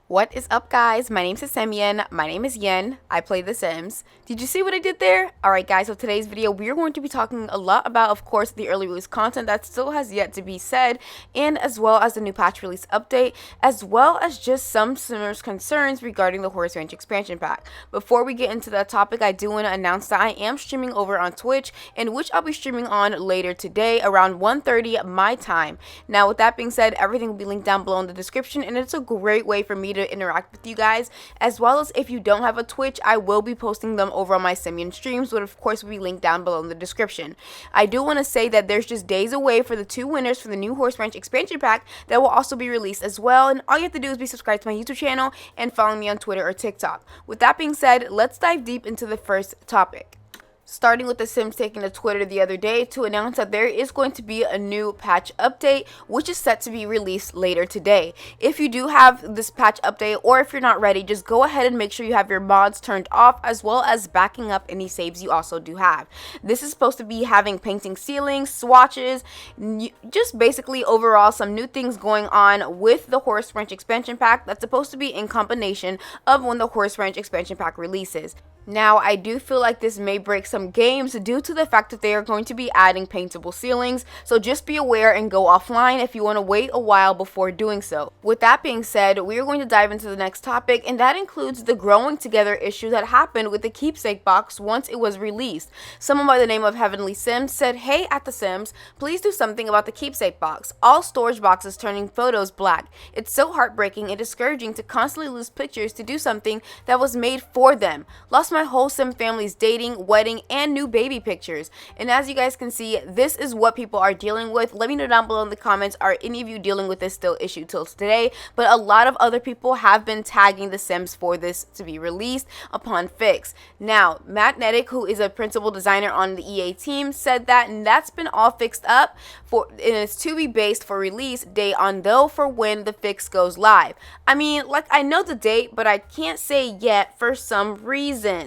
What is up, guys? My name is Yen. My name is Yen. I play The Sims. Did you see what I did there? Alright guys, so today's video we are going to be talking a lot about, of course, the early release content that still has yet to be said, and as well as the new patch release update, as well as just some Simmers concerns regarding the Horse Ranch expansion pack. Before we get into that topic, I do want to announce that I am streaming over on Twitch, in which I'll be streaming on later today around 1:30 my time. Now, with that being said, everything will be linked down below in the description, and it's a great way for me to interact with you guys, as well as if you don't have a Twitch, I will be posting them over on my Simian streams, which of course will be linked down below in the description. I do want to say that there's just days away for the 2 winners for the new Horse Ranch expansion pack that will also be released as well, and all you have to do is be subscribed to my YouTube channel and follow me on Twitter or TikTok. With that being said, let's dive deep into the first topic. Starting with The Sims taking to Twitter the other day to announce that there is going to be a new patch update, which is set to be released later today. If you do have this patch update, or if you're not ready, just go ahead and make sure you have your mods turned off, as well as backing up any saves you also do have. This is supposed to be having painting ceilings, swatches, just basically overall some new things going on with the Horse Ranch expansion pack that's supposed to be in combination of when the Horse Ranch expansion pack releases. Now, I do feel like this may break some games due to the fact that they are going to be adding paintable ceilings, so just be aware and go offline if you want to wait a while before doing so. With that being said, we are going to dive into the next topic, and that includes the growing together issue that happened with the Keepsake box once it was released. Someone by the name of Heavenly Sims said, "Hey at The Sims, please do something about the Keepsake box. All storage boxes turning photos black. It's so heartbreaking and discouraging to constantly lose pictures to do something that was made for them. Lost my whole Sim family's dating, wedding, and new baby pictures." And as you guys can see, this is what people are dealing with. Let me know down below in the comments, are any of you dealing with this still issue till today? But a lot of other people have been tagging The Sims for this to be released upon fix. Now, Magnetic, who is a principal designer on the EA team, said that that's been all fixed up and it's to be based for release date on though for when the fix goes live. I mean, like, I know the date, but I can't say yet for some reasons.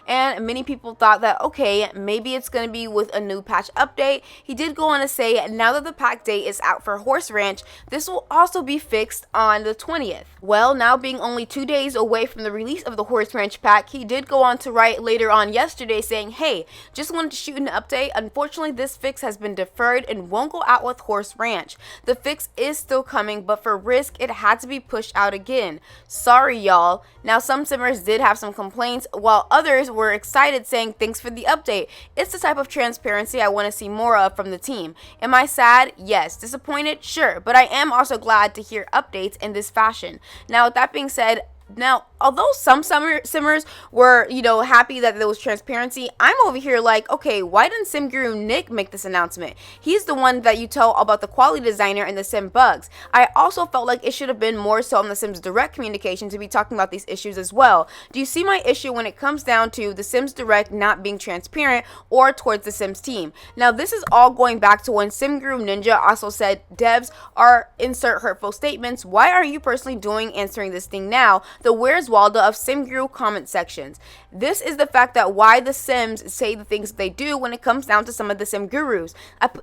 And many people thought that, okay, maybe it's going to be with a new patch update. He did go on to say, now that the pack date is out for Horse Ranch, this will also be fixed on the 20th. Well, now being only 2 days away from the release of the Horse Ranch pack, he did go on to write later on yesterday saying, "Hey, just wanted to shoot an update. Unfortunately, this fix has been deferred and won't go out with Horse Ranch. The fix is still coming, but for risk, it had to be pushed out again. Sorry, y'all." Now, some Simmers did have some complaints, while others were excited, saying, "Thanks for the update. It's the type of transparency I want to see more of from the team." Am I sad? Yes. Disappointed? Sure. But I am also glad to hear updates in this fashion. Now, with that being said, although some Simmers were, happy that there was transparency, I'm over here like, okay, why didn't Sim Guru Nick make this announcement? He's the one that you tell about the quality designer and the Sim bugs. I also felt like it should have been more so on the Sims Direct communication to be talking about these issues as well. Do you see my issue when it comes down to the Sims Direct not being transparent or towards the Sims team? Now, this is all going back to when Sim Guru Ninja also said, "Devs are insert hurtful statements. Why are you personally answering this thing now?" The Where's Waldo of SimGuru comment sections. This is the fact that why the Sims say the things that they do when it comes down to some of the Sim gurus.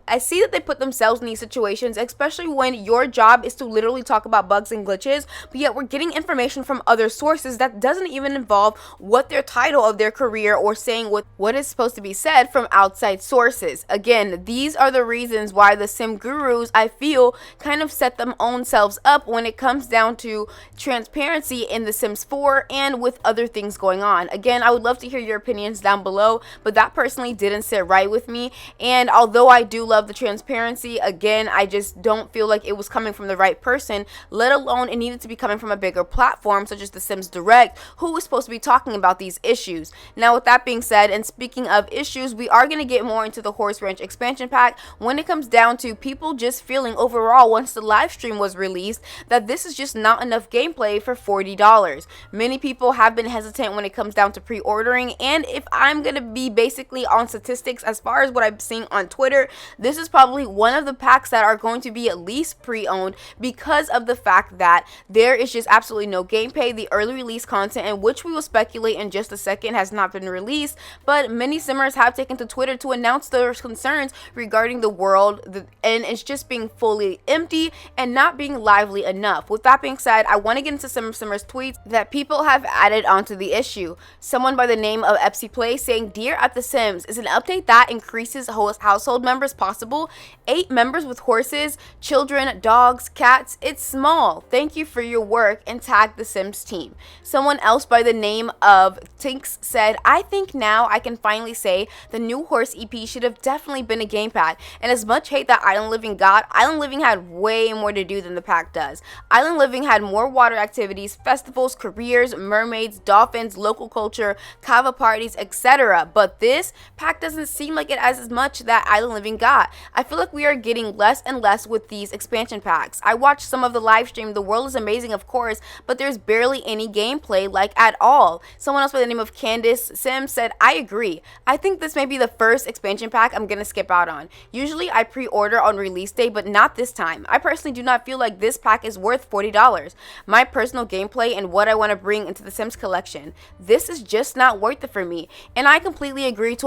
I see that they put themselves in these situations, especially when your job is to literally talk about bugs and glitches, but yet we're getting information from other sources that doesn't even involve what their title of their career or saying what is supposed to be said from outside sources. Again, these are the reasons why the Sim gurus, I feel, kind of set them own selves up when it comes down to transparency in the Sims 4 and with other things going on. Again, I would love to hear your opinions down below, but that personally didn't sit right with me. And although I do love the transparency, again, I just don't feel like it was coming from the right person, let alone it needed to be coming from a bigger platform such as the Sims Direct, who was supposed to be talking about these issues. Now, with that being said, and speaking of issues, we are going to get more into the Horse Ranch expansion pack when it comes down to people just feeling overall once the live stream was released that this is just not enough gameplay for $40. Many people have been hesitant when it comes down to pre-ordering, and if I'm gonna be basically on statistics as far as what I've seen on Twitter, this is probably one of the packs that are going to be at least pre-owned because of the fact that there is just absolutely no gameplay. The early release content, in which we will speculate in just a second, has not been released, but many simmers have taken to Twitter to announce their concerns regarding the world, and it's just being fully empty and not being lively enough. With that being said, I want to get into some of simmers' tweets that people have added onto the issue. Someone by the name of Epsy Play saying, "Dear at The Sims, is an update that increases household members possible? 8 members with horses, children, dogs, cats. It's small. Thank you for your work," and tag the Sims team. Someone else by the name of Tinks said, "I think now I can finally say the new horse EP should have definitely been a gamepad. And as much hate that Island Living got, Island Living had way more to do than the pack does. Island Living had more water activities, festivals, careers, mermaids, dolphins, local culture, kava parties, etc. But this pack doesn't seem like it has as much that Island Living got. I feel like we are getting less and less with these expansion packs. I watched some of the live stream. The world is amazing, of course, but there's barely any gameplay, like at all." Someone else by the name of Candace Sim said, "I agree. I think this may be the first expansion pack I'm gonna skip out on. Usually I pre-order on release day, but not this time. I personally do not feel like this pack is worth $40. My personal gameplay and what I want to bring into the Sims collection. This is just not worth it for me." And I completely agree with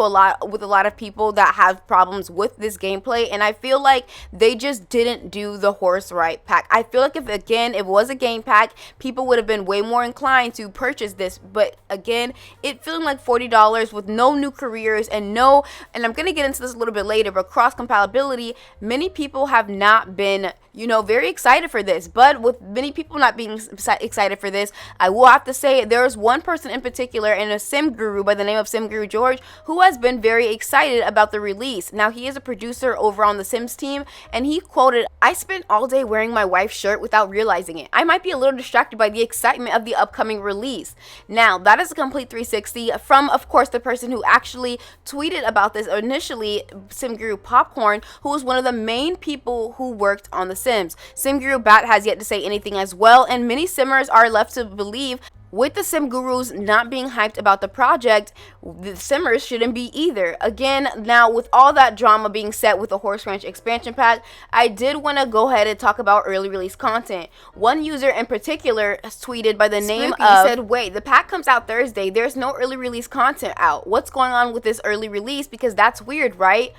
a lot of people that have problems with this gameplay, and I feel like they just didn't do the horse right pack. I feel like if it was a game pack, people would have been way more inclined to purchase this, but again, it feeling like $40 with no new careers and I'm gonna get into this a little bit later, but cross compatibility, many people have not been very excited for this. But with many people not being excited for this, I will have to say there is one person in particular, and a sim guru by the name of Sim Guru George, who has been very excited about the release. Now, he is a producer over on the Sims team, and he quoted, "I spent all day wearing my wife's shirt without realizing it. I might be a little distracted by the excitement of the upcoming release." Now, that is a complete 360 from, of course, the person who actually tweeted about this initially, Sim Guru Popcorn, who was one of the main people who worked on the Sims. Sim Guru Bat has yet to say anything as well, and many simmers are left to believe, with the sim gurus not being hyped about the project, the simmers shouldn't be either. Again, now with all that drama being set with the Horse Ranch expansion pack, I did want to go ahead and talk about early release content. One user in particular tweeted by the name of, said, "Wait, the pack comes out Thursday. There's no early release content out. What's going on with this early release? Because that's weird, right?"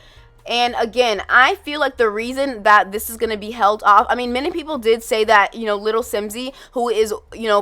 And again, I feel like the reason that this is going to be held off, I mean, many people did say that, Little Simsy, who is,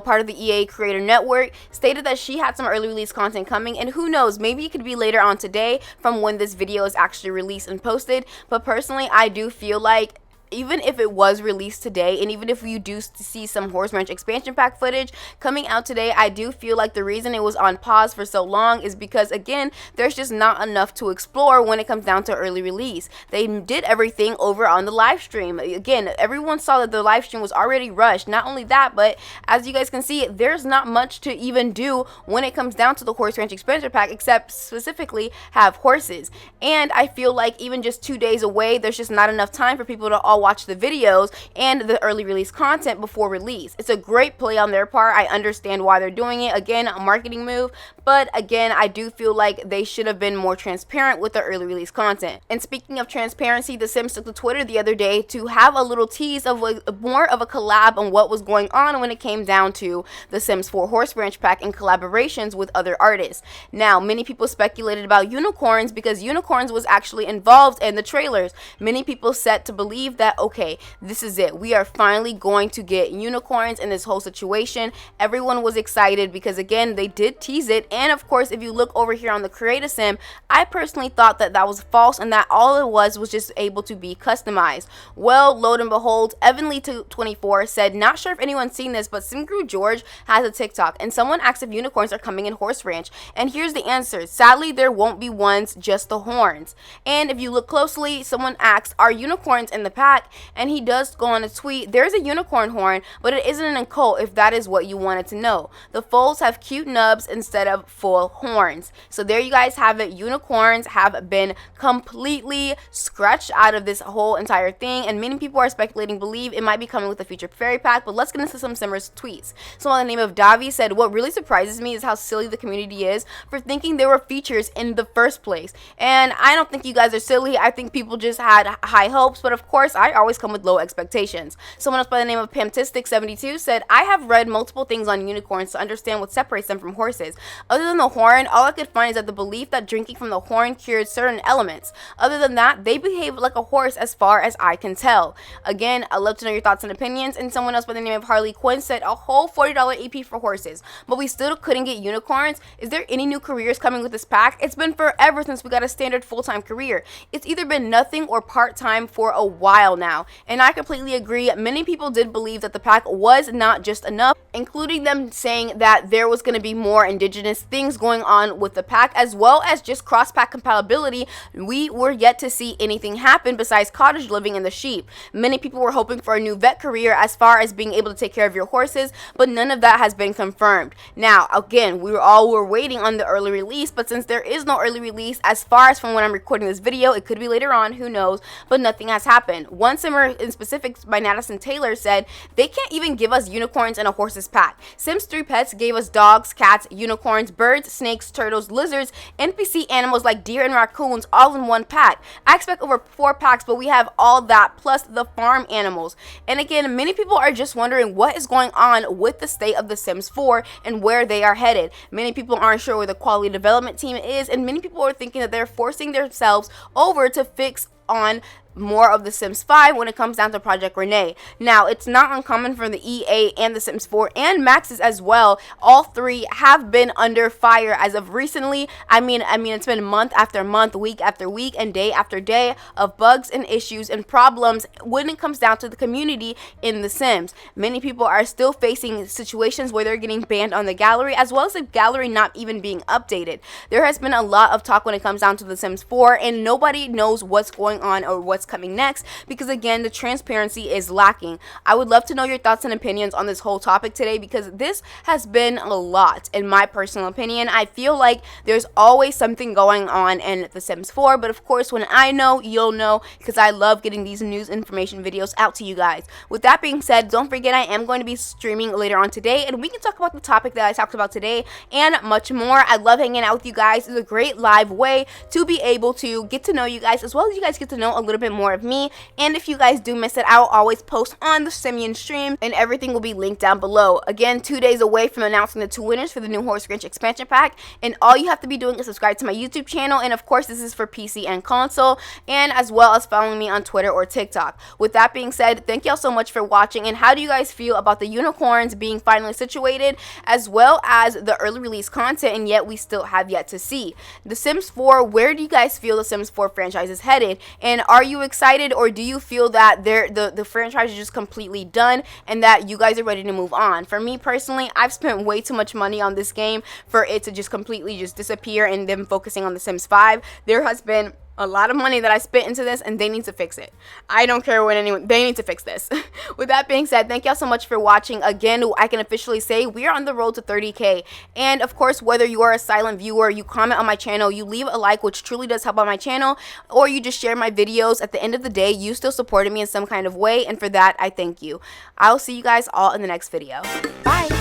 part of the EA Creator Network, stated that she had some early release content coming, and who knows, maybe it could be later on today from when this video is actually released and posted. But personally, I do feel like even if it was released today, and even if you do see some Horse Ranch expansion pack footage coming out today, I do feel like the reason it was on pause for so long is because, again, there's just not enough to explore when it comes down to early release. They did everything over on the live stream. Again, everyone saw that the live stream was already rushed. Not only that, but as you guys can see, there's not much to even do when it comes down to the Horse Ranch expansion pack, except specifically have horses. And I feel like even just 2 days away, there's just not enough time for people to all watch the videos and the early release content before release. It's a great play on their part. I understand why they're doing it. Again, a marketing move, but again, I do feel like they should have been more transparent with the early release content. And speaking of transparency, the Sims took to Twitter the other day to have a little tease of more of a collab on what was going on when it came down to the Sims 4 Horse Ranch pack and collaborations with other artists. Now, many people speculated about unicorns because unicorns was actually involved in the trailers. Many people set to believe that, okay, this is it. We are finally going to get unicorns in this whole situation. Everyone was excited because, again, they did tease it. And of course, if you look over here on the Creator Sim, I personally thought that that was false and that all it was just able to be customized. Well, lo and behold, Evanly24 said, "Not sure if anyone's seen this, but Simgrew George has a TikTok and someone asked if unicorns are coming in Horse Ranch. And here's the answer. Sadly, there won't be ones, just the horns." And if you look closely, someone asked, "Are unicorns in the pack?" pack, and he does go on a tweet, "There's a unicorn horn, but it isn't an cult if that is what you wanted to know. The foals have cute nubs instead of full horns." So there you guys have it. Unicorns have been completely scratched out of this whole entire thing, and many people are speculating, believe it might be coming with a future fairy pack. But let's get into some Simmers tweets. Someone by the name of Davi said, "What really surprises me is how silly the community is for thinking there were features in the first place." And I don't think you guys are silly. I think people just had high hopes, but of course I always come with low expectations. Someone else by the name of Pamtistic72 said, "I have read multiple things on unicorns to understand what separates them from horses. Other than the horn, all I could find is that the belief that drinking from the horn cured certain elements. Other than that, they behave like a horse as far as I can tell." Again, I'd love to know your thoughts and opinions. And someone else by the name of Harley Quinn said, "A whole $40 EP for horses, but we still couldn't get unicorns. Is there any new careers coming with this pack? It's been forever since we got a standard full-time career. It's either been nothing or part-time for a while now." And I completely agree. Many people did believe that the pack was not just enough, including them saying that there was going to be more indigenous things going on with the pack, as well as just cross-pack compatibility. We were yet to see anything happen besides cottage living and the sheep. Many people were hoping for a new vet career as far as being able to take care of your horses, but none of that has been confirmed. Now, again, we were waiting on the early release, but since there is no early release, as far as from when I'm recording this video, it could be later on, who knows, but nothing has happened. One simmer in specific by Madison Taylor said, "They can't even give us unicorns in a horse's pack. Sims 3 Pets gave us dogs, cats, unicorns, birds, snakes, turtles, lizards, NPC animals like deer and raccoons all in one pack. I expect over 4 packs, but we have all that plus the farm animals." And again, many people are just wondering what is going on with the state of The Sims 4 and where they are headed. Many people aren't sure where the quality development team is, and many people are thinking that they're forcing themselves over to fix on more of The Sims 5 when it comes down to Project Renee. Now, it's not uncommon for the EA and The Sims 4 and Max's as well. All three have been under fire as of recently. I mean, it's been month after month, week after week, and day after day of bugs and issues and problems when it comes down to the community in The Sims. Many people are still facing situations where they're getting banned on the gallery, as well as the gallery not even being updated. There has been a lot of talk when it comes down to The Sims 4, and nobody knows what's going on or what's coming next, because again, the transparency is lacking. I would love to know your thoughts and opinions on this whole topic today, because this has been a lot in my personal opinion. I feel like there's always something going on in The Sims 4, but of course when I know, you'll know, because I love getting these news information videos out to you guys. With that being said, don't forget I am going to be streaming later on today, and we can talk about the topic that I talked about today and much more. I love hanging out with you guys. It's a great live way to be able to get to know you guys, as well as you guys get to know a little bit more of me. And if you guys do miss it, I'll always post on the Simeon stream, and everything will be linked down below. Again, 2 days away from announcing the 2 winners for the new Horse Ranch expansion pack, and all you have to be doing is subscribe to my YouTube channel, and of course this is for PC and console, and as well as following me on Twitter or TikTok. With that being said, thank y'all so much for watching, and how do you guys feel about the unicorns being finally situated, as well as the early release content, and yet we still have yet to see The Sims 4? Where do you guys feel the Sims 4 franchise is headed, and are you excited, or do you feel that the franchise is just completely done and that you guys are ready to move on? For me personally, I've spent way too much money on this game for it to just completely just disappear and them focusing on The Sims 5. There has been a lot of money that I spent into this, and they need to fix it. I don't care what anyone, they need to fix this. With that being said, thank y'all so much for watching. Again, I can officially say we are on the road to 30K. And of course, whether you are a silent viewer, you comment on my channel, you leave a like, which truly does help on my channel, or you just share my videos, at the end of the day, you still supported me in some kind of way, and for that, I thank you. I'll see you guys all in the next video. Bye!